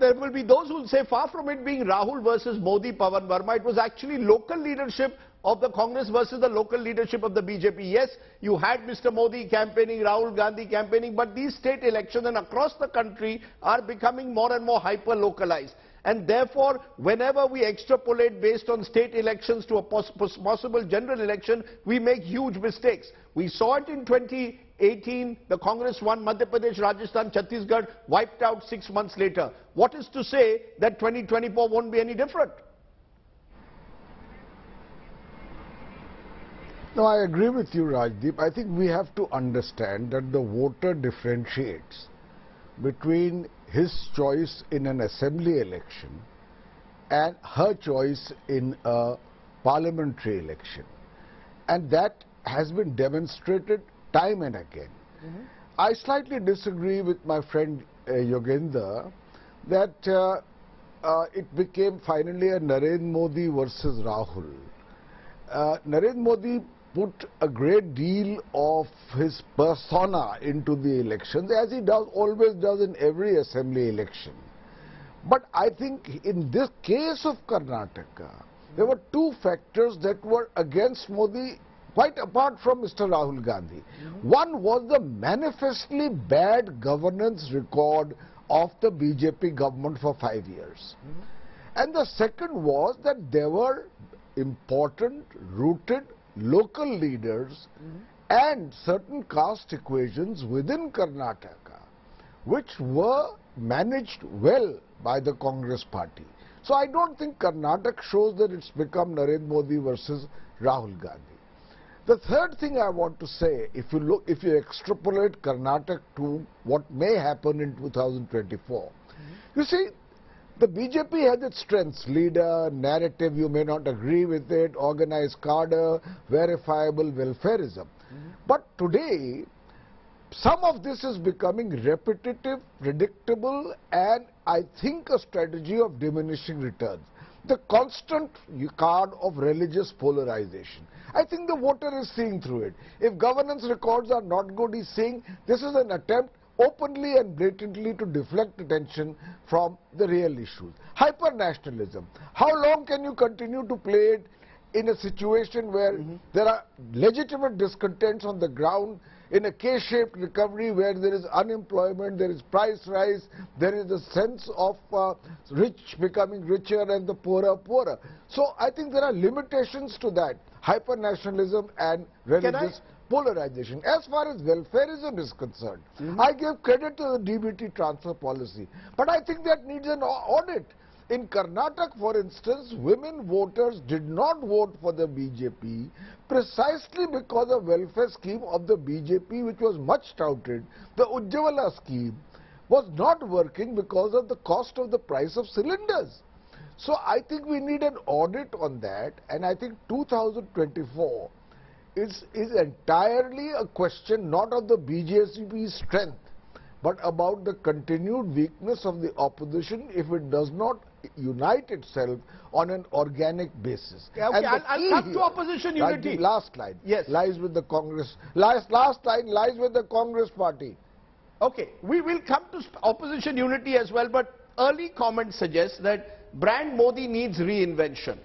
there will be those who will say, far from it being Rahul versus Modi, Pawan Varma, it was actually local leadership of the Congress versus the local leadership of the BJP. Yes, you had Mr. Modi campaigning, Rahul Gandhi campaigning, but these state elections and across the country are becoming more and more hyper-localized. And therefore, whenever we extrapolate based on state elections to a possible general election, we make huge mistakes. We saw it in 2018, the Congress won Madhya Pradesh, Rajasthan, Chhattisgarh, wiped out 6 months later. What is to say that 2024 won't be any different? No, I agree with you, Rajdeep. I think we have to understand that the voter differentiates between his choice in an assembly election and her choice in a parliamentary election. And that has been demonstrated time and again. I slightly disagree with my friend Yogender that it became finally a Narendra Modi versus Rahul. Narendra Modi put a great deal of his persona into the elections, as he always does in every assembly election. But I think in this case of Karnataka, there were two factors that were against Modi, quite apart from Mr. Rahul Gandhi. One was the manifestly bad governance record of the BJP government for 5 years. And the second was that there were important, rooted local leaders and certain caste equations within Karnataka which were managed well by the Congress party. So I don't think Karnataka shows that it's become Narendra Modi versus Rahul Gandhi. The third thing I want to say, if you extrapolate Karnataka to what may happen in 2024, you see, the BJP has its strengths: leader, narrative, you may not agree with it, organized cadre, verifiable welfareism. But today, some of this is becoming repetitive, predictable, and I think a strategy of diminishing returns. The constant card of religious polarization. I think the voter is seeing through it. If governance records are not good, he's saying this is an attempt openly and blatantly to deflect attention from the real issues. Hyper-nationalism. How long can you continue to play it in a situation where there are legitimate discontents on the ground, in a K-shaped recovery where there is unemployment, there is price rise, there is a sense of rich becoming richer and the poorer poorer. So I think there are limitations to that, hyper-nationalism and religious polarization. As far as welfareism is concerned, I give credit to the DBT transfer policy, but I think that needs an audit. In Karnataka, for instance, women voters did not vote for the BJP precisely because of welfare scheme of the BJP, which was much touted. The Ujjwala scheme was not working because of the cost of the price of cylinders. So I think we need an audit on that, and I think 2024 is entirely a question not of the BJP's strength, but about the continued weakness of the opposition if it does not unite itself on an organic basis. Yeah, okay, I'll come to opposition unity. Like the last line lies with the Congress. Last line lies with the Congress party. Okay, we will come to opposition unity as well, but early comments suggest that brand Modi needs reinvention.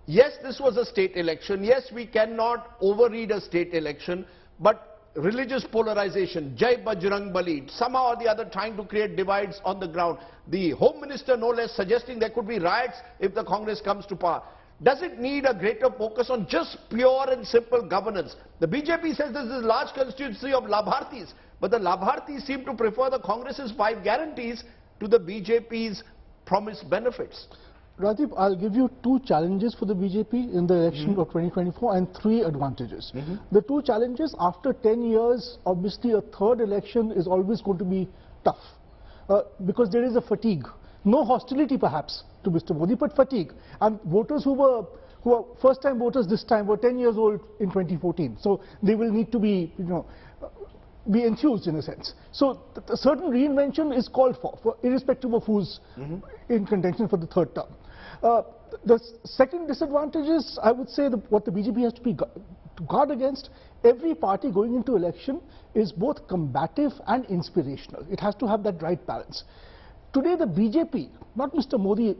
Yes, this was a state election. Yes, we cannot overread a state election, but religious polarization, Jai Bajrang Bali, somehow or the other trying to create divides on the ground. The Home Minister, no less, suggesting there could be riots if the Congress comes to power. Does it need a greater focus on just pure and simple governance? The BJP says this is a large constituency of Labhartis, but the Labhartis seem to prefer the Congress's 5 guarantees to the BJP's promised benefits. Rajiv, I'll give you 2 challenges for the BJP in the election of 2024 and 3 advantages. The 2 challenges, after 10 years, obviously a third election is always going to be tough because there is a fatigue. No hostility perhaps to Mr. Modi, but fatigue. And voters who were first-time voters this time were 10 years old in 2014. So they will need to be, be enthused in a sense. So a certain reinvention is called for irrespective of who's in contention for the third term. The second disadvantage is, I would say, what the BJP has to guard against. Every party going into election is both combative and inspirational. It has to have that right balance. Today the BJP, not Mr. Modi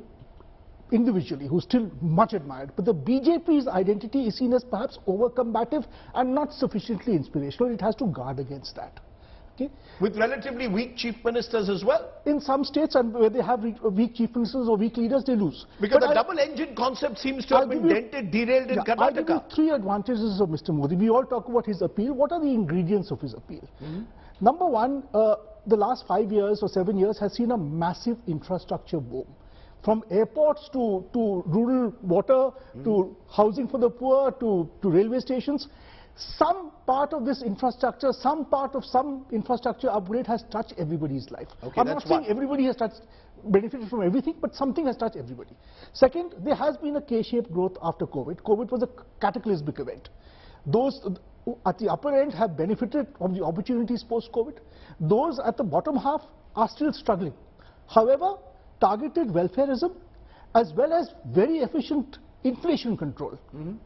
individually, who's still much admired, but the BJP's identity is seen as perhaps over-combative and not sufficiently inspirational. It has to guard against that. Okay? With relatively weak chief ministers as well. In some states, and where they have weak chief ministers or weak leaders, they lose. Because the double engine concept seems to have been dented, derailed in Karnataka. I'll give you three advantages of Mr. Modi. We all talk about his appeal. What are the ingredients of his appeal? Number one, the last 5 years or 7 years has seen a massive infrastructure boom. From airports to rural water, to housing for the poor, to railway stations. Some part of this infrastructure, some part of some infrastructure upgrade has touched everybody's life. Okay, I'm not saying everybody has benefited from everything, but something has touched everybody. Second, there has been a K-shaped growth after COVID. COVID was a cataclysmic event. Those at the upper end have benefited from the opportunities post-COVID. Those at the bottom half are still struggling. However, targeted welfareism as well as very efficient inflation control.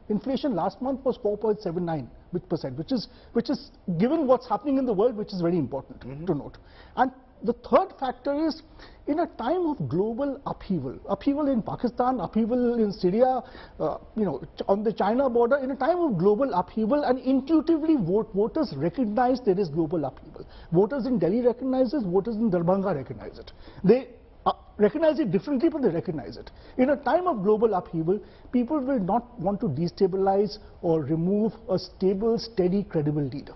Inflation last month was 4.79%, which is given what's happening in the world, which is very important to note. And the third factor is, in a time of global upheaval in Pakistan, upheaval in Syria, on the China border, in a time of global upheaval, and intuitively voters recognize there is global upheaval. Voters in Delhi recognize this, voters in Darbhanga recognize it. They recognize it differently, but they recognize it. In a time of global upheaval, people will not want to destabilize or remove a stable, steady, credible leader.